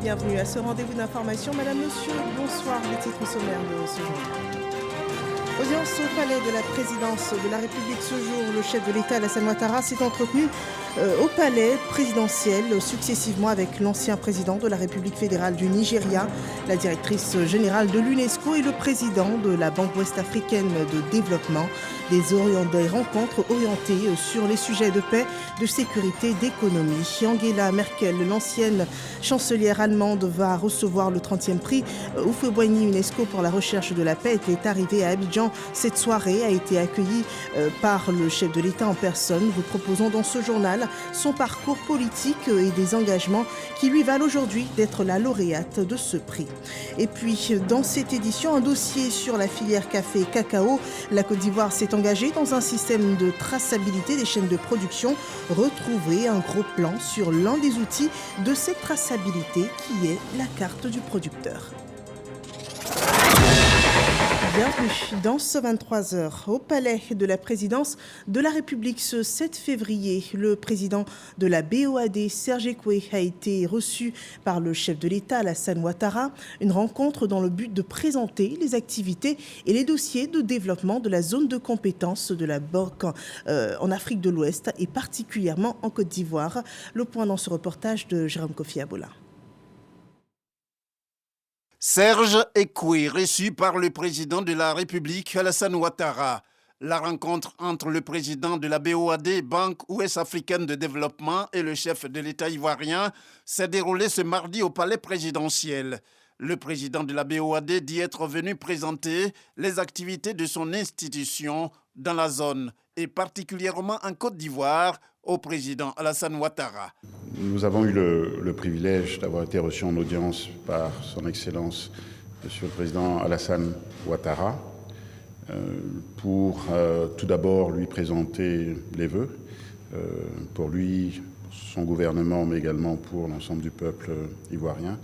bienvenue à ce rendez-vous d'information. Madame, monsieur, bonsoir, les titres sommaires de ce jour. Audience au palais de la présidence de la République ce jour. Le chef de l'État, Alassane Ouattara, s'est entretenu au palais présidentiel successivement avec l'ancien président de la République fédérale du Nigeria, la directrice générale de l'UNESCO et le président de la Banque ouest-africaine de développement. Des rencontres orientées sur les sujets de paix, de sécurité, d'économie. Angela Merkel, l'ancienne chancelière allemande, va recevoir le 30e prix Houphouët-Boigny UNESCO pour la recherche de la paix. Elle est arrivée à Abidjan. Cette soirée a été accueillie par le chef de l'État en personne. Vous proposons dans ce journal son parcours politique et des engagements qui lui valent aujourd'hui d'être la lauréate de ce prix. Et puis, dans cette édition, un dossier sur la filière café et cacao. La Côte d'Ivoire s'est engagée dans un système de traçabilité des chaînes de production. Retrouvez un gros plan sur l'un des outils de cette traçabilité qui est la carte du producteur. Bienvenue dans ce 23h au palais de la présidence de la République. Ce 7 février, le président de la BOAD, Serge Ekoué, a été reçu par le chef de l'État, Alassane Ouattara. Une rencontre dans le but de présenter les activités et les dossiers de développement de la zone de compétence de la BOC en Afrique de l'Ouest et particulièrement en Côte d'Ivoire. Le point dans ce reportage de Jérôme Kofi Abola. Serge Ekoué, reçu par le président de la République, Alassane Ouattara. La rencontre entre le président de la BOAD, Banque ouest-africaine de développement, et le chef de l'État ivoirien s'est déroulée ce mardi au palais présidentiel. Le président de la BOAD dit être venu présenter les activités de son institution dans la zone, et particulièrement en Côte d'Ivoire, au président Alassane Ouattara. Nous avons eu le privilège d'avoir été reçus en audience par son Excellence, Monsieur le Président Alassane Ouattara, pour tout d'abord lui présenter les vœux, pour lui, pour son gouvernement, mais également pour l'ensemble du peuple ivoirien.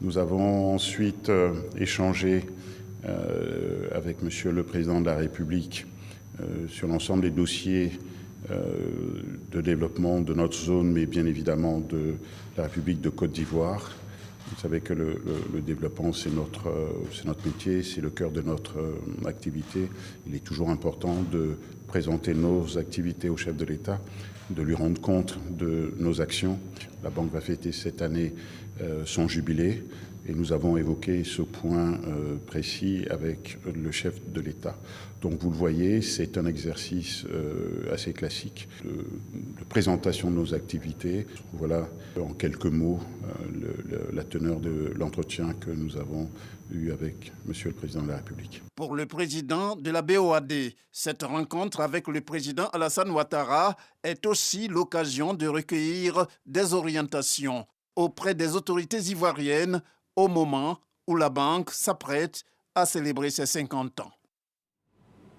Nous avons ensuite échangé avec Monsieur le Président de la République sur l'ensemble des dossiers de développement de notre zone, mais bien évidemment de la République de Côte d'Ivoire. Vous savez que le développement, c'est notre métier, c'est le cœur de notre activité. Il est toujours important de présenter nos activités au chef de l'État, de lui rendre compte de nos actions. La Banque va fêter cette année son jubilé et nous avons évoqué ce point précis avec le chef de l'État. Donc vous le voyez, c'est un exercice assez classique de présentation de nos activités. Voilà en quelques mots la teneur de l'entretien que nous avons eu avec Monsieur le Président de la République. Pour le président de la BOAD, cette rencontre avec le président Alassane Ouattara est aussi l'occasion de recueillir des orientations auprès des autorités ivoiriennes au moment où la banque s'apprête à célébrer ses 50 ans.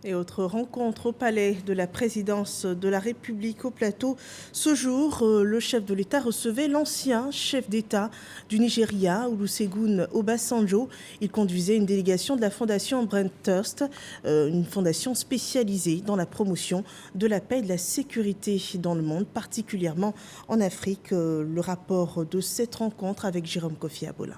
Et autre rencontre au palais de la présidence de la République au plateau. Ce jour, le chef de l'État recevait l'ancien chef d'État du Nigeria, Olusegun Obasanjo. Il conduisait une délégation de la fondation Brent Thirst, une fondation spécialisée dans la promotion de la paix et de la sécurité dans le monde, particulièrement en Afrique. Le rapport de cette rencontre avec Jérôme Kofi Abola.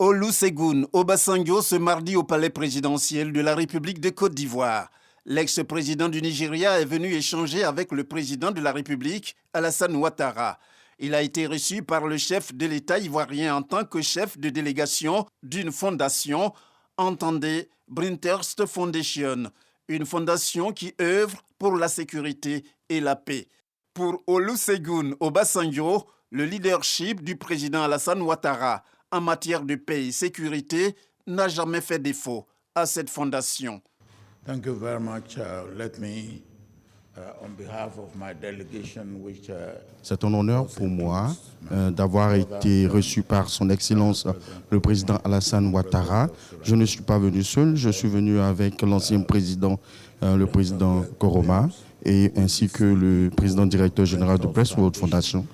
Olusegun Obasanjo ce mardi au palais présidentiel de la République de Côte d'Ivoire. L'ex-président du Nigeria est venu échanger avec le président de la République, Alassane Ouattara. Il a été reçu par le chef de l'État ivoirien en tant que chef de délégation d'une fondation, entendez Brinthurst Foundation, une fondation qui œuvre pour la sécurité et la paix. Pour Olusegun Obasanjo, le leadership du président Alassane Ouattara en matière de paix et sécurité n'a jamais fait défaut à cette fondation. Thank you very much. Let me, on behalf of my delegation, which, c'est un honneur pour moi d'avoir été reçu par son Excellence le président Alassane Ouattara. Je ne suis pas venu seul, je suis venu avec l'ancien président, le président Koroma, et ainsi que le président directeur général de Brest World Foundation.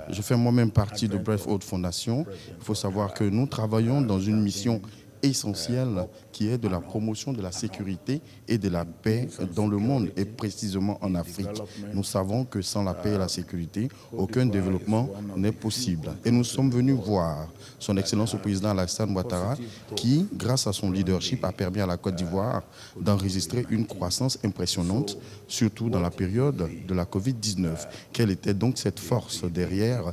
Je fais moi-même partie de Brest World Foundation. Il faut savoir que nous travaillons dans une mission essentielle qui est de la promotion de la sécurité et de la paix dans le monde et précisément en Afrique. Nous savons que sans la paix et la sécurité, aucun développement n'est possible. Et nous sommes venus voir son Excellence le Président Alassane Ouattara qui, grâce à son leadership, a permis à la Côte d'Ivoire d'enregistrer une croissance impressionnante, surtout dans la période de la Covid-19. Quelle était donc cette force derrière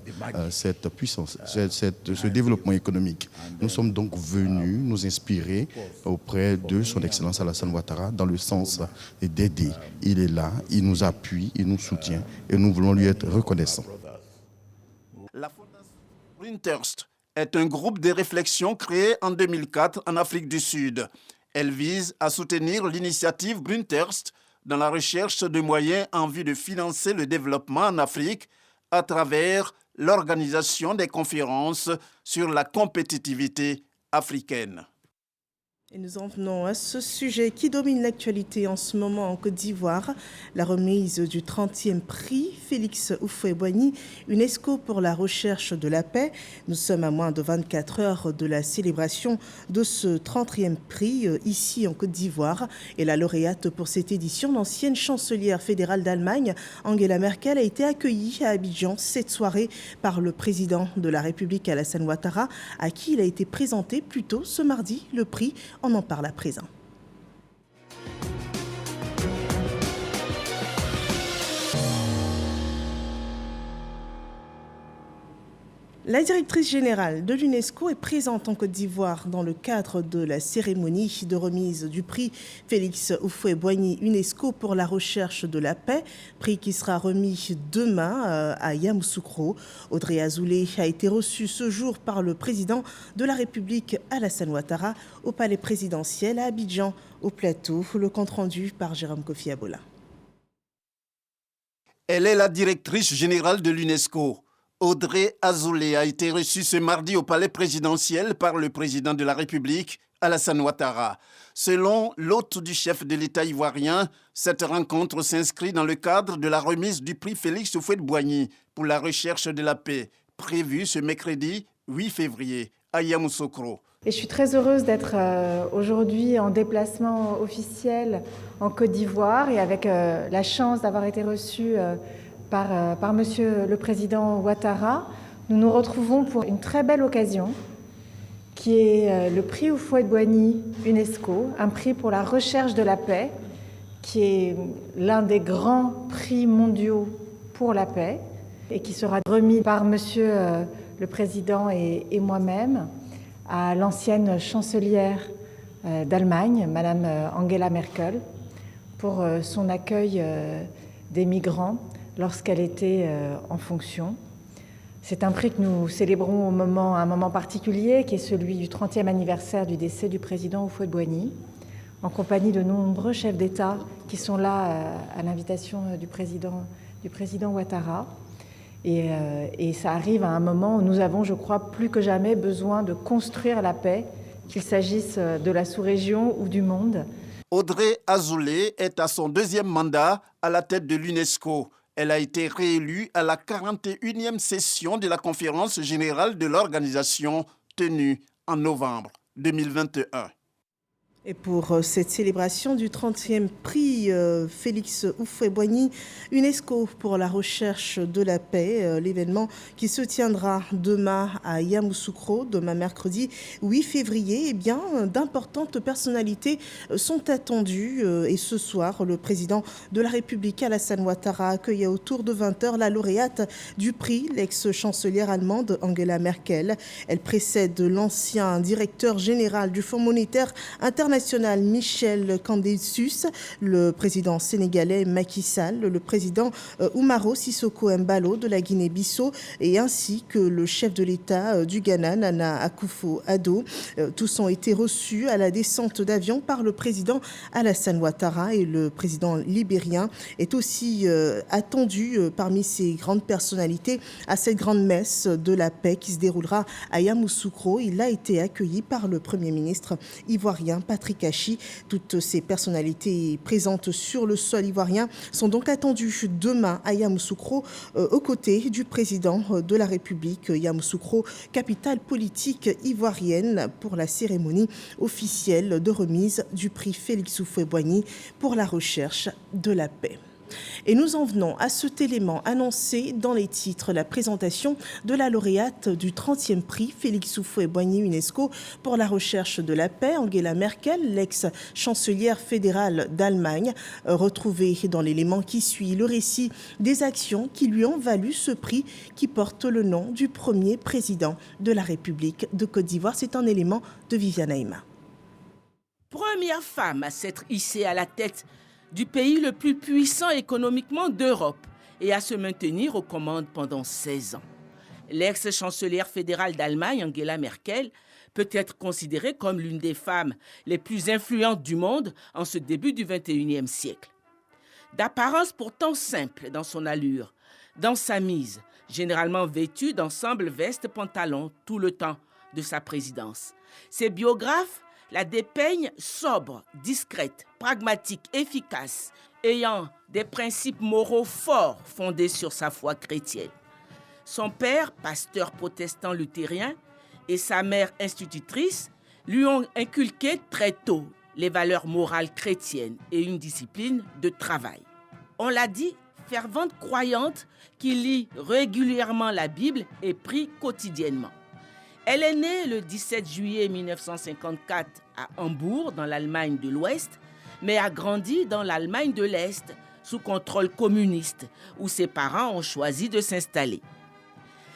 cette puissance, ce développement économique? Nous sommes donc venus nous inspirer auprès de son Excellence Alassane Ouattara dans le sens d'aider. Il est là, il nous appuie, il nous soutient et nous voulons lui être reconnaissants. La Fondation Brinthurst est un groupe de réflexion créé en 2004 en Afrique du Sud. Elle vise à soutenir l'initiative Brinthurst dans la recherche de moyens en vue de financer le développement en Afrique à travers l'organisation des conférences sur la compétitivité africaine. Et nous en venons à ce sujet qui domine l'actualité en ce moment en Côte d'Ivoire, la remise du 30e prix Félix Houphouët-Boigny, UNESCO pour la recherche de la paix. Nous sommes à moins de 24 heures de la célébration de ce 30e prix ici en Côte d'Ivoire. Et la lauréate pour cette édition, l'ancienne chancelière fédérale d'Allemagne, Angela Merkel, a été accueillie à Abidjan cette soirée par le président de la République, Alassane Ouattara, à qui il a été présenté plus tôt ce mardi le prix. On en parle à présent. La directrice générale de l'UNESCO est présente en Côte d'Ivoire dans le cadre de la cérémonie de remise du prix Félix Houphouët-Boigny UNESCO pour la recherche de la paix, prix qui sera remis demain à Yamoussoukro. Audrey Azoulay a été reçue ce jour par le président de la République Alassane Ouattara au palais présidentiel à Abidjan, au plateau. Le compte rendu par Jérôme Kofi Abola. Elle est la directrice générale de l'UNESCO. Audrey Azoulay a été reçue ce mardi au palais présidentiel par le président de la République, Alassane Ouattara. Selon l'hôte du chef de l'État ivoirien, cette rencontre s'inscrit dans le cadre de la remise du prix Félix Houphouët-Boigny pour la recherche de la paix, prévue ce mercredi 8 février à Yamoussoukro. Et je suis très heureuse d'être aujourd'hui en déplacement officiel en Côte d'Ivoire et avec la chance d'avoir été reçue par Monsieur le Président Ouattara. Nous nous retrouvons pour une très belle occasion qui est le prix Houphouët-Boigny UNESCO, un prix pour la recherche de la paix, qui est l'un des grands prix mondiaux pour la paix et qui sera remis par Monsieur le Président et moi-même à l'ancienne chancelière d'Allemagne, Madame Angela Merkel, pour son accueil des migrants lorsqu'elle était en fonction. C'est un prix que nous célébrons à un moment particulier, qui est celui du 30e anniversaire du décès du président Houphouët-Boigny, en compagnie de nombreux chefs d'État qui sont là à l'invitation du président Ouattara. Et ça arrive à un moment où nous avons, je crois, plus que jamais besoin de construire la paix, qu'il s'agisse de la sous-région ou du monde. Audrey Azoulay est à son deuxième mandat à la tête de l'UNESCO. Elle a été réélue à la 41e session de la conférence générale de l'organisation tenue en novembre 2021. Et pour cette célébration du 30e prix Félix Houphouët-Boigny, UNESCO pour la recherche de la paix, l'événement qui se tiendra demain à Yamoussoukro, demain mercredi 8 février, eh bien, d'importantes personnalités sont attendues. Et ce soir, le président de la République, Alassane Ouattara, accueillait autour de 20h la lauréate du prix, l'ex-chancelière allemande Angela Merkel. Elle précède l'ancien directeur général du Fonds monétaire international Michel Kandé-Sus, le président sénégalais Macky Sall, le président Umaro Sissoko Embalo de la Guinée-Bissau et ainsi que le chef de l'État du Ghana, Nana Akufo-Addo. Tous ont été reçus à la descente d'avion par le président Alassane Ouattara et le président libérien est aussi attendu parmi ces grandes personnalités à cette grande messe de la paix qui se déroulera à Yamoussoukro. Il a été accueilli par le Premier ministre ivoirien Patrice Patrick Hachi. Toutes ces personnalités présentes sur le sol ivoirien sont donc attendues demain à Yamoussoukro aux côtés du président de la République. Yamoussoukro, capitale politique ivoirienne, pour la cérémonie officielle de remise du prix Félix Houphouët-Boigny pour la recherche de la paix. Et nous en venons à cet élément annoncé dans les titres, la présentation de la lauréate du 30e prix Félix Houphouët-Boigny UNESCO pour la recherche de la paix, Angela Merkel, l'ex-chancelière fédérale d'Allemagne, retrouvée dans l'élément qui suit le récit des actions qui lui ont valu ce prix qui porte le nom du premier président de la République de Côte d'Ivoire. C'est un élément de Viviane Aïma. Première femme à s'être hissée à la tête du pays le plus puissant économiquement d'Europe et à se maintenir aux commandes pendant 16 ans. L'ex-chancelière fédérale d'Allemagne, Angela Merkel, peut être considérée comme l'une des femmes les plus influentes du monde en ce début du XXIe siècle. D'apparence pourtant simple dans son allure, dans sa mise, généralement vêtue d'ensemble veste-pantalon tout le temps de sa présidence. Ses biographes la dépeignent sobre, discrète, pragmatique, efficace, ayant des principes moraux forts fondés sur sa foi chrétienne. Son père, pasteur protestant luthérien, et sa mère institutrice lui ont inculqué très tôt les valeurs morales chrétiennes et une discipline de travail. On l'a dit, fervente croyante qui lit régulièrement la Bible et prie quotidiennement. Elle est née le 17 juillet 1954 à Hambourg, dans l'Allemagne de l'Ouest, mais a grandi dans l'Allemagne de l'Est, sous contrôle communiste, où ses parents ont choisi de s'installer.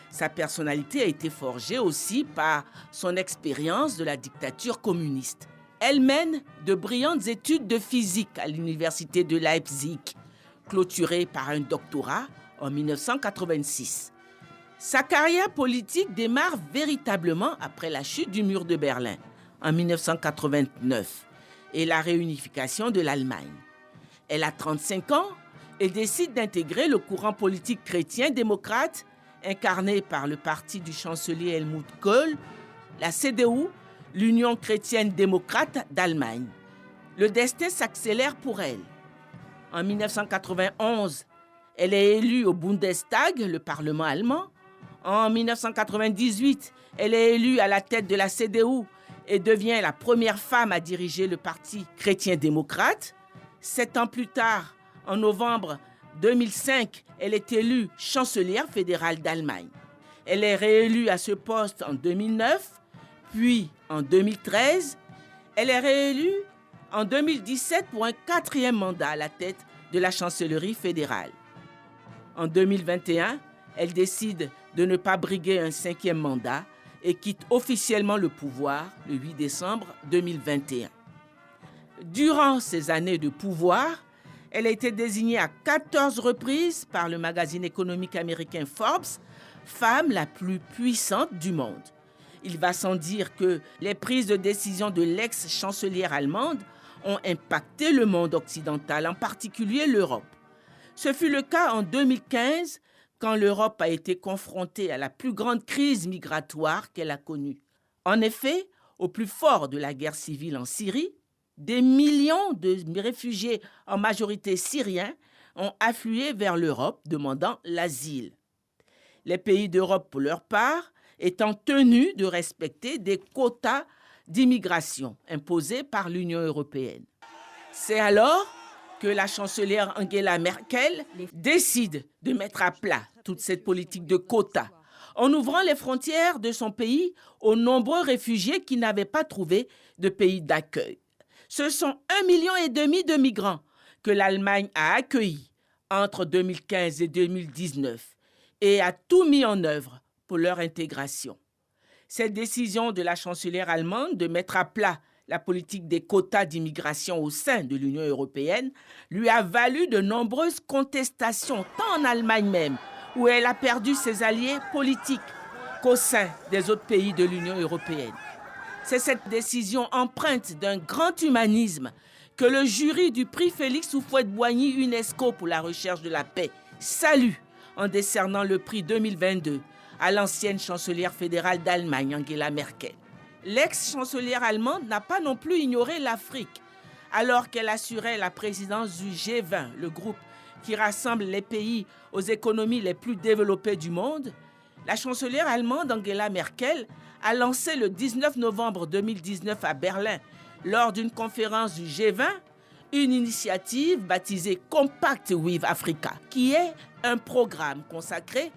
Sa personnalité a été forgée aussi par son expérience de la dictature communiste. Elle mène de brillantes études de physique à l'université de Leipzig, clôturée par un doctorat en 1986. Sa carrière politique démarre véritablement après la chute du mur de Berlin en 1989 et la réunification de l'Allemagne. Elle a 35 ans et décide d'intégrer le courant politique chrétien-démocrate incarné par le parti du chancelier Helmut Kohl, la CDU, l'Union chrétienne-démocrate d'Allemagne. Le destin s'accélère pour elle. En 1991, elle est élue au Bundestag, le Parlement allemand. En 1998, elle est élue à la tête de la CDU et devient la première femme à diriger le parti chrétien-démocrate. 7 ans plus tard, en novembre 2005, elle est élue chancelière fédérale d'Allemagne. Elle est réélue à ce poste en 2009, puis en 2013. Elle est réélue en 2017 pour un 4e mandat à la tête de la chancellerie fédérale. En 2021, elle décide de ne pas briguer un 5e mandat et quitte officiellement le pouvoir le 8 décembre 2021. Durant ces années de pouvoir, elle a été désignée à 14 reprises par le magazine économique américain Forbes, femme la plus puissante du monde. Il va sans dire que les prises de décision de l'ex-chancelière allemande ont impacté le monde occidental, en particulier l'Europe. Ce fut le cas en 2015, quand l'Europe a été confrontée à la plus grande crise migratoire qu'elle a connue. En effet, au plus fort de la guerre civile en Syrie, des millions de réfugiés, en majorité syriens, ont afflué vers l'Europe demandant l'asile. Les pays d'Europe, pour leur part, étant tenus de respecter des quotas d'immigration imposés par l'Union européenne. C'est alors que la chancelière Angela Merkel décide de mettre à plat toute cette politique de quotas en ouvrant les frontières de son pays aux nombreux réfugiés qui n'avaient pas trouvé de pays d'accueil. Ce sont 1,5 million de migrants que l'Allemagne a accueillis entre 2015 et 2019 et a tout mis en œuvre pour leur intégration. Cette décision de la chancelière allemande de mettre à plat la politique des quotas d'immigration au sein de l'Union européenne lui a valu de nombreuses contestations, tant en Allemagne même, où elle a perdu ses alliés politiques, qu'au sein des autres pays de l'Union européenne. C'est cette décision empreinte d'un grand humanisme que le jury du prix Félix Houphouët-Boigny UNESCO pour la recherche de la paix salue en décernant le prix 2022 à l'ancienne chancelière fédérale d'Allemagne, Angela Merkel. l'ex-chancelière allemande n'a pas non plus ignoré l'Afrique. Alors qu'elle assurait la présidence du G20, le groupe qui rassemble les pays aux économies les plus développées du monde, la chancelière allemande Angela Merkel a lancé le 19 novembre 2019 à Berlin, lors d'une conférence du G20, une initiative baptisée Compact with Africa, qui est un programme consacré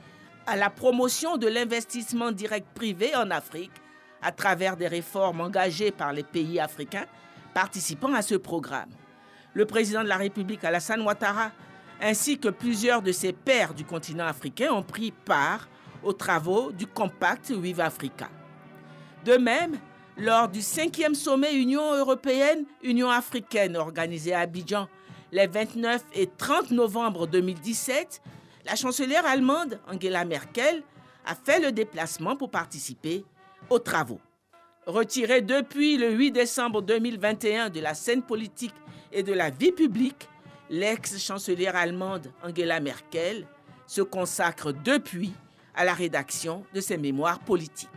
à la promotion de l'investissement direct privé en Afrique à travers des réformes engagées par les pays africains participant à ce programme. Le président de la République, Alassane Ouattara, ainsi que plusieurs de ses pairs du continent africain ont pris part aux travaux du Compact with Africa. De même, lors du 5e sommet Union européenne-Union africaine organisé à Abidjan les 29 et 30 novembre 2017, la chancelière allemande Angela Merkel a fait le déplacement pour participer aux travaux. Retirée depuis le 8 décembre 2021 de la scène politique et de la vie publique, l'ex-chancelière allemande Angela Merkel se consacre depuis à la rédaction de ses mémoires politiques.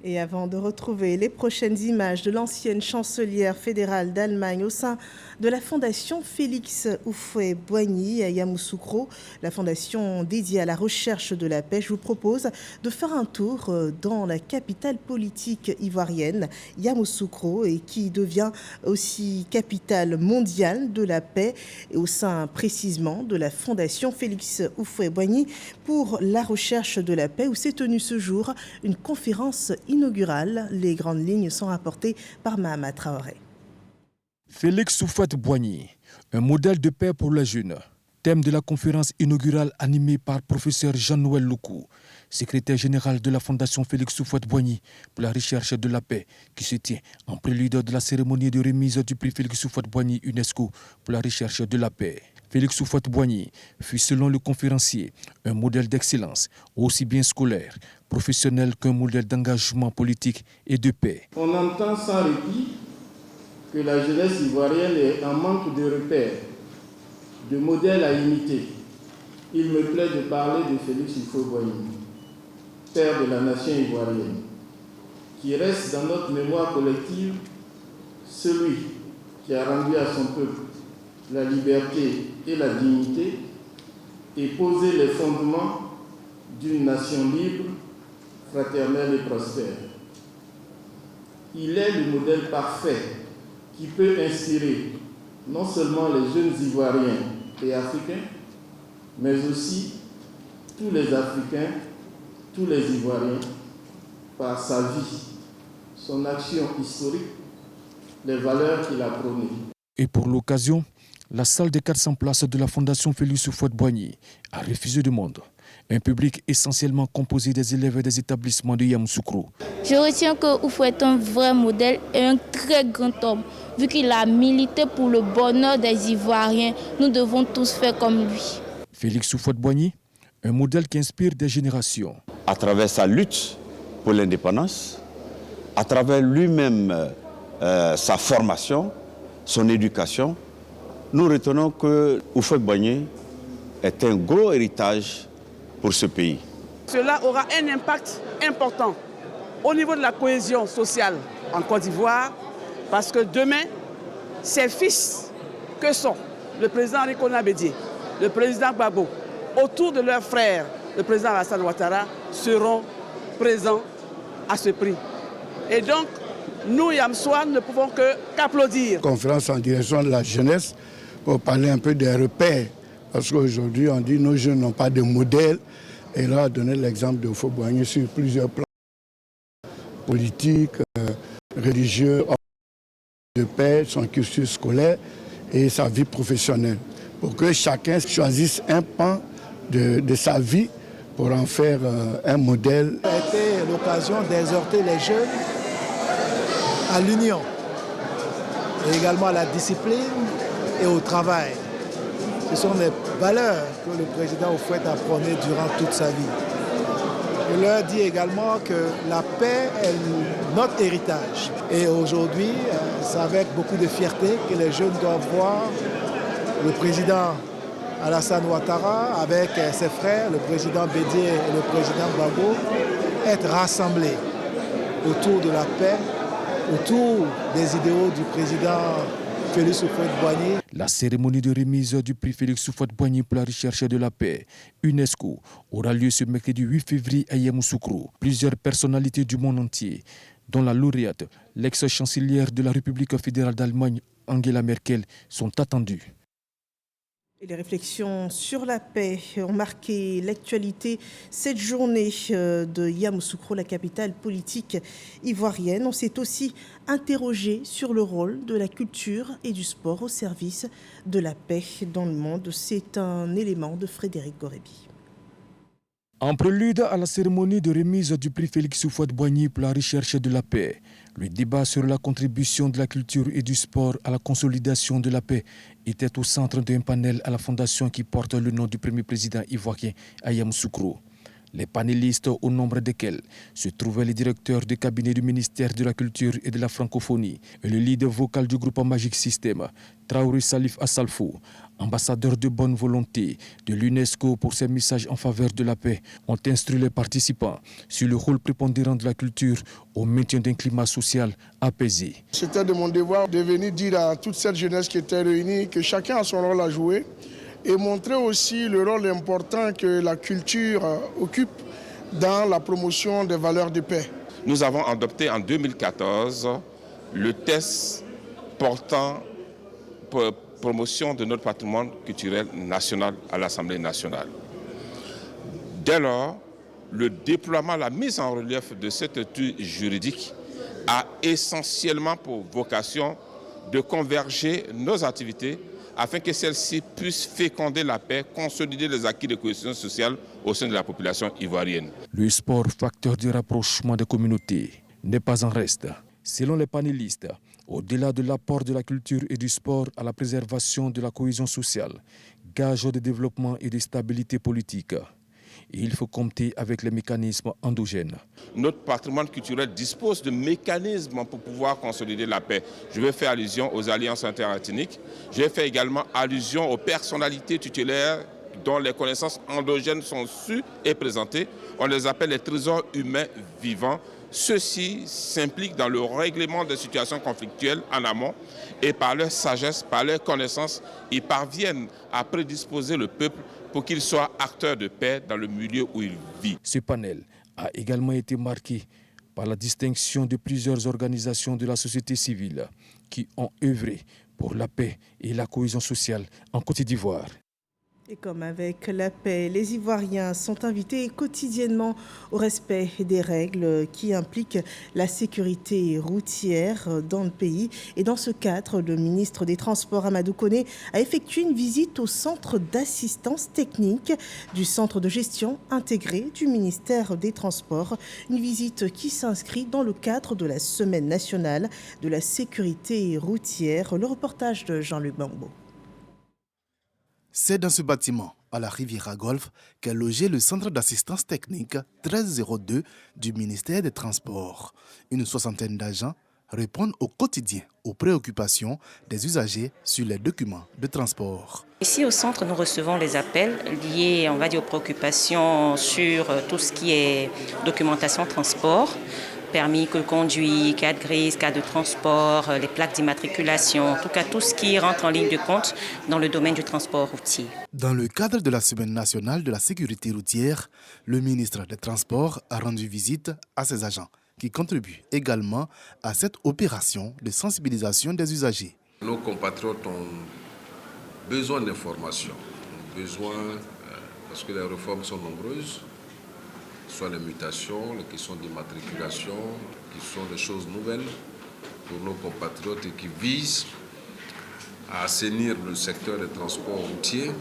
Et avant de retrouver les prochaines images de l'ancienne chancelière fédérale d'Allemagne au sein de la fondation Félix Houphouët-Boigny à Yamoussoukro, la fondation dédiée à la recherche de la paix, je vous propose de faire un tour dans la capitale politique ivoirienne, Yamoussoukro, et qui devient aussi capitale mondiale de la paix, et au sein précisément de la fondation Félix Houphouët-Boigny pour la recherche de la paix, où s'est tenue ce jour une conférence inaugurale. Les grandes lignes sont rapportées par Mahama Traoré. Félix Houphouët-Boigny, un modèle de paix pour les jeunes. Thème de la conférence inaugurale animée par professeur Jean-Noël Loukou, secrétaire général de la fondation Félix Houphouët-Boigny pour la recherche de la paix, qui se tient en prélude de la cérémonie de remise du prix Félix Houphouët-Boigny UNESCO pour la recherche de la paix. Félix Houphouët-Boigny fut, selon le conférencier, un modèle d'excellence, aussi bien scolaire, professionnel qu'un modèle d'engagement politique et de paix. On entend sans répit que la jeunesse ivoirienne est en manque de repères, de modèles à imiter. Il me plaît de parler de Félix Houphouët-Boigny, père de la nation ivoirienne, qui reste dans notre mémoire collective celui qui a rendu à son peuple la liberté et la dignité et posé les fondements d'une nation libre, fraternelle et prospère. Il est le modèle parfait qui peut inspirer non seulement les jeunes Ivoiriens et Africains, mais aussi tous les Africains, tous les Ivoiriens, par sa vie, son action historique, les valeurs qu'il a prônées. Et pour l'occasion, la salle des 400 places de la fondation Félix Houphouët-Boigny a refusé de monde. Un public essentiellement composé des élèves des établissements de Yamoussoukro. Je retiens que Houphouët est un vrai modèle et un très grand homme. Vu qu'il a milité pour le bonheur des Ivoiriens, nous devons tous faire comme lui. Félix Houphouët-Boigny, un modèle qui inspire des générations. À travers sa lutte pour l'indépendance, à travers lui-même sa formation, son éducation, nous retenons que Houphouët-Boigny est un gros héritage pour ce pays. Cela aura un impact important au niveau de la cohésion sociale en Côte d'Ivoire, parce que demain, ces fils que sont le président Rikona Bédié, le président Gbagbo, autour de leurs frères, le président Alassane Ouattara, seront présents à ce prix. Et donc, nous, Yamsois, ne pouvons qu'applaudir. Conférence en direction de la jeunesse pour parler un peu des repères. Parce qu'aujourd'hui, on dit que nos jeunes n'ont pas de modèle. Et là, on a donné l'exemple de Houphouët-Boigny sur plusieurs plans politiques, religieux, de paix, son cursus scolaire et sa vie professionnelle. Pour que chacun choisisse un pan de sa vie pour en faire un modèle. Ça a été l'occasion d'exhorter les jeunes à l'union et également à la discipline et au travail. Ce sont les valeurs que le président Houphouët a prônées durant toute sa vie. Je leur dis également que la paix est notre héritage. Et aujourd'hui, c'est avec beaucoup de fierté que les jeunes doivent voir le président Alassane Ouattara, avec ses frères, le président Bédié et le président Gbagbo, être rassemblés autour de la paix, autour des idéaux du président Félix Houphouët-Boigny. La cérémonie de remise du prix Félix Houphouët-Boigny pour la recherche de la paix, UNESCO, aura lieu ce mercredi 8 février à Yamoussoukro. Plusieurs personnalités du monde entier, dont la lauréate, l'ex-chancelière de la République fédérale d'Allemagne, Angela Merkel, sont attendues. Et les réflexions sur la paix ont marqué l'actualité cette journée de Yamoussoukro, la capitale politique ivoirienne. On s'est aussi interrogé sur le rôle de la culture et du sport au service de la paix dans le monde. C'est un élément de Frédéric Gorebi. En prélude à la cérémonie de remise du prix Félix Houphouët-Boigny pour la recherche de la paix, le débat sur la contribution de la culture et du sport à la consolidation de la paix était au centre d'un panel à la fondation qui porte le nom du premier président ivoirien à Yamoussoukro. Les panélistes, au nombre desquels se trouvaient les directeurs de cabinet du ministère de la Culture et de la Francophonie et le leader vocal du groupe Magic System, Traoré Salif Assalfo, ambassadeur de bonne volonté de l'UNESCO pour ses messages en faveur de la paix, ont instruit les participants sur le rôle prépondérant de la culture au maintien d'un climat social apaisé. C'était de mon devoir de venir dire à toute cette jeunesse qui était réunie que chacun a son rôle à jouer et montrer aussi le rôle important que la culture occupe dans la promotion des valeurs de paix. Nous avons adopté en 2014 le test portant promotion de notre patrimoine culturel national à l'Assemblée nationale. Dès lors, le déploiement, la mise en relief de cette étude juridique a essentiellement pour vocation de converger nos activités afin que celles-ci puissent féconder la paix, consolider les acquis de cohésion sociale au sein de la population ivoirienne. Le sport, facteur de rapprochement des communautés, n'est pas en reste. Selon les panélistes, au-delà de l'apport de la culture et du sport à la préservation de la cohésion sociale, gage de développement et de stabilité politique, il faut compter avec les mécanismes endogènes. Notre patrimoine culturel dispose de mécanismes pour pouvoir consolider la paix. Je vais faire allusion aux alliances interethniques. Je vais faire également allusion aux personnalités tutélaires dont les connaissances endogènes sont sues et présentées. On les appelle les trésors humains vivants. Ceux-ci s'impliquent dans le règlement des situations conflictuelles en amont et par leur sagesse, par leur connaissance, ils parviennent à prédisposer le peuple pour qu'il soit acteur de paix dans le milieu où il vit. Ce panel a également été marqué par la distinction de plusieurs organisations de la société civile qui ont œuvré pour la paix et la cohésion sociale en Côte d'Ivoire. Et comme avec la paix, les Ivoiriens sont invités quotidiennement au respect des règles qui impliquent la sécurité routière dans le pays. Et dans ce cadre, le ministre des Transports, Amadou Koné, a effectué une visite au centre d'assistance technique du centre de gestion intégré du ministère des Transports. Une visite qui s'inscrit dans le cadre de la Semaine nationale de la sécurité routière. Le reportage de Jean-Luc Bambo. C'est dans ce bâtiment, à la Riviera Golf, qu'est logé le centre d'assistance technique 1302 du ministère des Transports. Une soixantaine d'agents répondent au quotidien aux préoccupations des usagers sur les documents de transport. Ici au centre, nous recevons les appels liés, on va dire, aux préoccupations sur tout ce qui est documentation transport, permis que conduit, carte grise, carte de transport, les plaques d'immatriculation, en tout cas tout ce qui rentre en ligne de compte dans le domaine du transport routier. Dans le cadre de la Semaine nationale de la sécurité routière, le ministre des Transports a rendu visite à ses agents qui contribuent également à cette opération de sensibilisation des usagers. Nos compatriotes ont besoin d'informations, parce que les réformes sont nombreuses, soit les mutations, les questions d'immatriculation, qui sont des choses nouvelles pour nos compatriotes et qui visent à assainir le secteur des transports routiers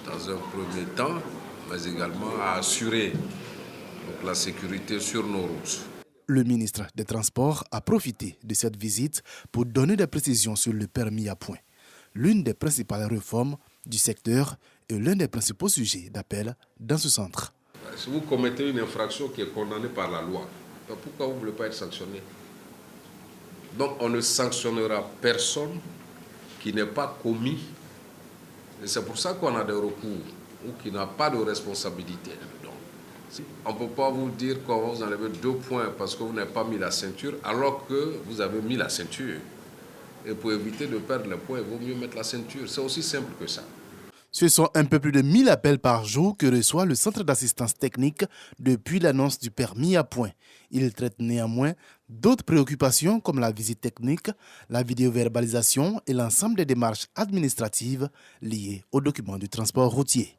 dans un premier temps, mais également à assurer la sécurité sur nos routes. Le ministre des Transports a profité de cette visite pour donner des précisions sur le permis à points. L'une des principales réformes du secteur est l'un des principaux sujets d'appel dans ce centre. Si vous commettez une infraction qui est condamnée par la loi, pourquoi vous ne voulez pas être sanctionné? Donc on ne sanctionnera personne qui n'ait pas commis Et c'est pour ça qu'on a des recours ou qui n'a pas de responsabilité. Donc, on ne peut pas vous dire qu'on vous enlève 2 points parce que vous n'avez pas mis la ceinture alors que vous avez mis la ceinture. Et pour éviter de perdre les points, il vaut mieux mettre la ceinture. C'est aussi simple que ça. Ce sont un peu plus de 1000 appels par jour que reçoit le centre d'assistance technique depuis l'annonce du permis à points. Il traite néanmoins d'autres préoccupations comme la visite technique, la vidéoverbalisation et l'ensemble des démarches administratives liées aux documents du transport routier.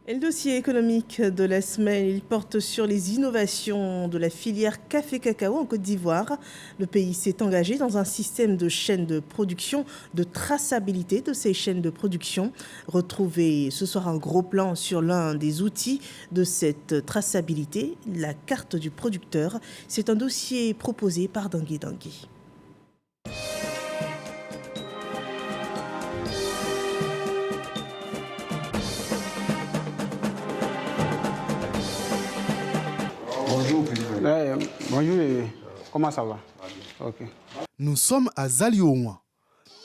Et le dossier économique de la semaine, il porte sur les innovations de la filière café-cacao en Côte d'Ivoire. Le pays s'est engagé dans un système de chaînes de production, de traçabilité de ces chaînes de production. Retrouvez ce soir un gros plan sur l'un des outils de cette traçabilité, la carte du producteur. C'est un dossier proposé par Dangui Dangui. Bonjour, bonjour, comment ça va? Okay. Nous sommes à Zaliouan,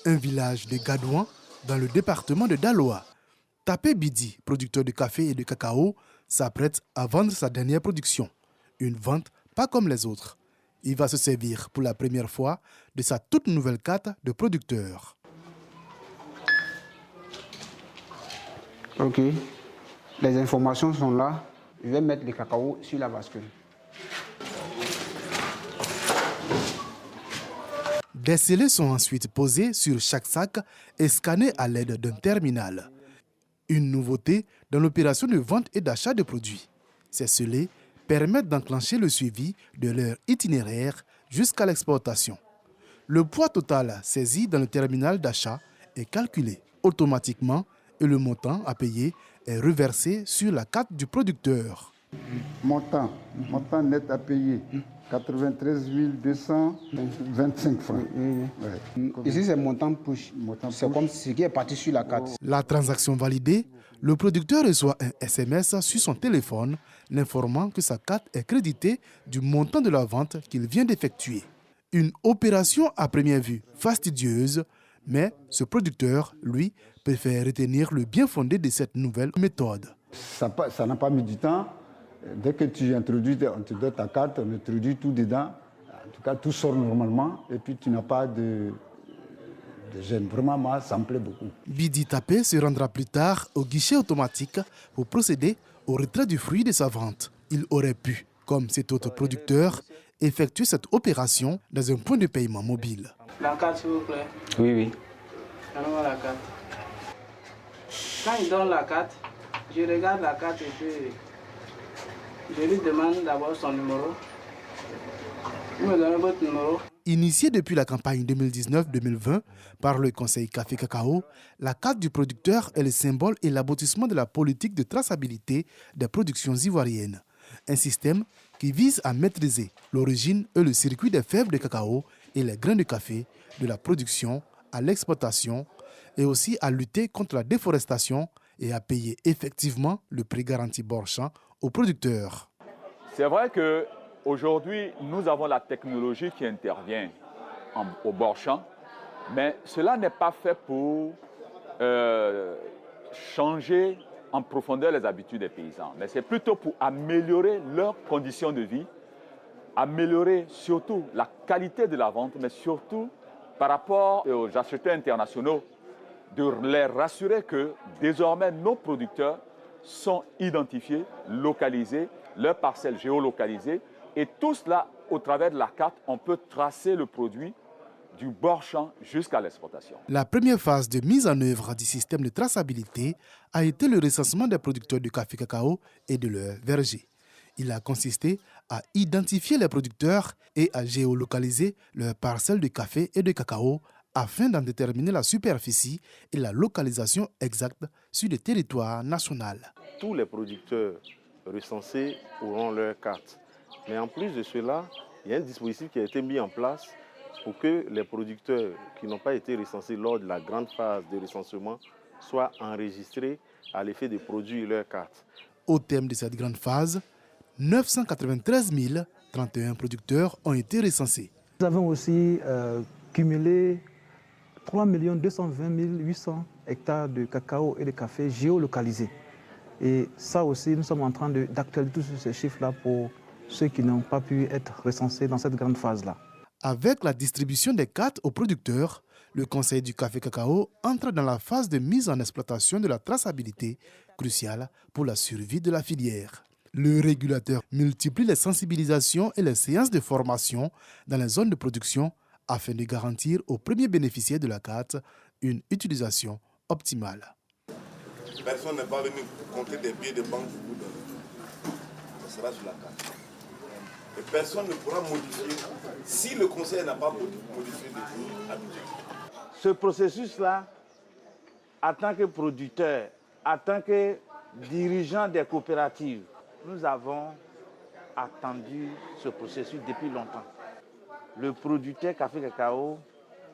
un village de Gadouan dans le département de Daloa. Tapé Bidi, producteur de café et de cacao, s'apprête à vendre sa dernière production. Une vente pas comme les autres. Il va se servir pour la première fois de sa toute nouvelle carte de producteur. Ok, les informations sont là. Je vais mettre le cacao sur la bascule. Des scellés sont ensuite posés sur chaque sac et scannés à l'aide d'un terminal. Une nouveauté dans l'opération de vente et d'achat de produits. Ces scellés permettent d'enclencher le suivi de leur itinéraire jusqu'à l'exportation. Le poids total saisi dans le terminal d'achat est calculé automatiquement et le montant à payer est reversé sur la carte du producteur. Montant net à payer, 93 225 francs. Ici, c'est montant push. C'est comme ce qui est parti sur la carte. La transaction validée, le producteur reçoit un SMS sur son téléphone l'informant que sa carte est créditée du montant de la vente qu'il vient d'effectuer. Une opération à première vue fastidieuse, mais ce producteur, lui, préfère retenir le bien fondé de cette nouvelle méthode. Ça n'a pas mis du temps. Dès que tu introduis, on te donne ta carte, on introduit tout dedans. En tout cas, tout sort normalement et puis tu n'as pas de gêne. Vraiment, moi, ça me plaît beaucoup. Bidi Tapé se rendra plus tard au guichet automatique pour procéder au retrait du fruit de sa vente. Il aurait pu, comme cet autre producteur, effectuer cette opération dans un point de paiement mobile. La carte, s'il vous plaît. Oui, oui. Donnez-moi la carte. Quand il donne la carte, je regarde la carte et puis je lui demande d'abord son numéro. Vous me donnez votre numéro. Initiée depuis la campagne 2019-2020 par le Conseil Café Cacao, la carte du producteur est le symbole et l'aboutissement de la politique de traçabilité des productions ivoiriennes. Un système qui vise à maîtriser l'origine et le circuit des fèves de cacao et les grains de café, de la production à l'exportation, et aussi à lutter contre la déforestation et à payer effectivement le prix garanti Borchamp aux producteurs. C'est vrai qu'aujourd'hui, nous avons la technologie qui intervient au Borchamp, mais cela n'est pas fait pour changer en profondeur les habitudes des paysans, mais c'est plutôt pour améliorer leurs conditions de vie, améliorer surtout la qualité de la vente, mais surtout par rapport aux acheteurs internationaux, de les rassurer que désormais nos producteurs sont identifiés, localisés, leurs parcelles géolocalisées, et tout cela, au travers de la carte, on peut tracer le produit du Borchamp jusqu'à l'exportation. La première phase de mise en œuvre du système de traçabilité a été le recensement des producteurs de café cacao et de leurs vergers. Il a consisté à identifier les producteurs et à géolocaliser leurs parcelles de café et de cacao afin d'en déterminer la superficie et la localisation exacte sur le territoire national. Tous les producteurs recensés auront leur carte. Mais en plus de cela, il y a un dispositif qui a été mis en place pour que les producteurs qui n'ont pas été recensés lors de la grande phase de recensement soient enregistrés à l'effet de produire leur carte. Au terme de cette grande phase, 993 031 producteurs ont été recensés. Nous avons aussi cumulé 3 220 800 hectares de cacao et de café géolocalisés. Et ça aussi, nous sommes en train d'actualiser tous ces chiffres-là pour ceux qui n'ont pas pu être recensés dans cette grande phase-là. Avec la distribution des cartes aux producteurs, le Conseil du café cacao entre dans la phase de mise en exploitation de la traçabilité, cruciale pour la survie de la filière. Le régulateur multiplie les sensibilisations et les séances de formation dans les zones de production afin de garantir aux premiers bénéficiaires de la carte une utilisation optimale. Personne n'est pas venu compter des billets de banque pour vous donner. Ça sera sur la carte. Et personne ne pourra modifier si le conseil n'a pas modifié depuis habituel. Ce processus-là, en tant que producteur, en tant que dirigeant des coopératives, nous avons attendu ce processus depuis longtemps. Le producteur café cacao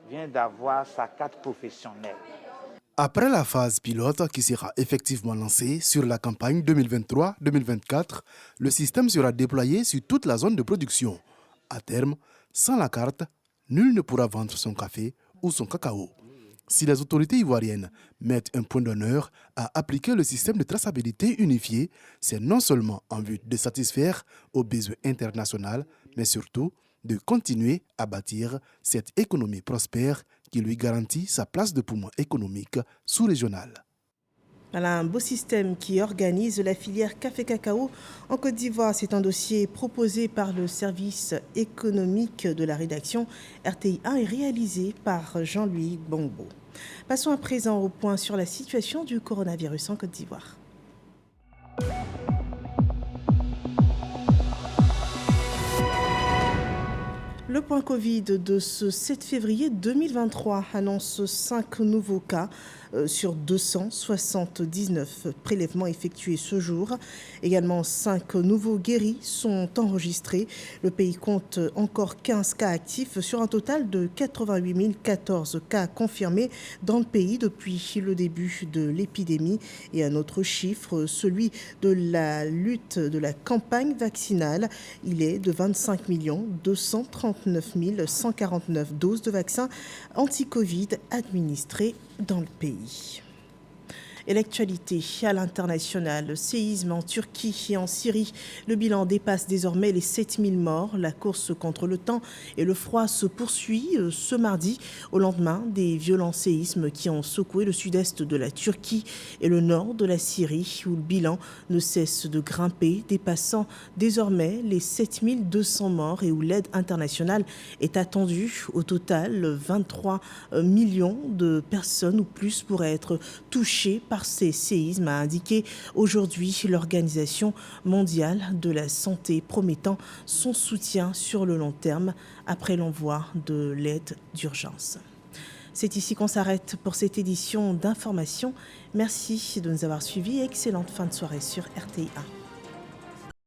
vient d'avoir sa carte professionnelle. Après la phase pilote qui sera effectivement lancée sur la campagne 2023-2024, le système sera déployé sur toute la zone de production. À terme, sans la carte, nul ne pourra vendre son café ou son cacao. Si les autorités ivoiriennes mettent un point d'honneur à appliquer le système de traçabilité unifié, c'est non seulement en vue de satisfaire aux besoins internationaux, mais surtout de continuer à bâtir cette économie prospère qui lui garantit sa place de poumon économique sous-régional. Voilà un beau système qui organise la filière café-cacao en Côte d'Ivoire. C'est un dossier proposé par le service économique de la rédaction RTI1 et réalisé par Jean-Louis Bongbo. Passons à présent au point sur la situation du coronavirus en Côte d'Ivoire. Le point Covid de ce 7 février 2023 annonce 5 nouveaux cas sur 279 prélèvements effectués ce jour. Également, 5 nouveaux guéris sont enregistrés. Le pays compte encore 15 cas actifs sur un total de 88 014 cas confirmés dans le pays depuis le début de l'épidémie. Et un autre chiffre, celui de la lutte de la campagne vaccinale. Il est de 25 239 149 doses de vaccins anti-Covid administrées dans le pays. Et l'actualité à l'international, séisme en Turquie et en Syrie. Le bilan dépasse désormais les 7000 morts. La course contre le temps et le froid se poursuit ce mardi au lendemain des violents séismes qui ont secoué le sud-est de la Turquie et le nord de la Syrie où le bilan ne cesse de grimper, dépassant désormais les 7200 morts et où l'aide internationale est attendue. Au total, 23 millions de personnes ou plus pourraient être touchées par ces séismes, a indiqué aujourd'hui l'Organisation mondiale de la santé, promettant son soutien sur le long terme après l'envoi de l'aide d'urgence. C'est ici qu'on s'arrête pour cette édition d'information. Merci de nous avoir suivis et excellente fin de soirée sur RTI1.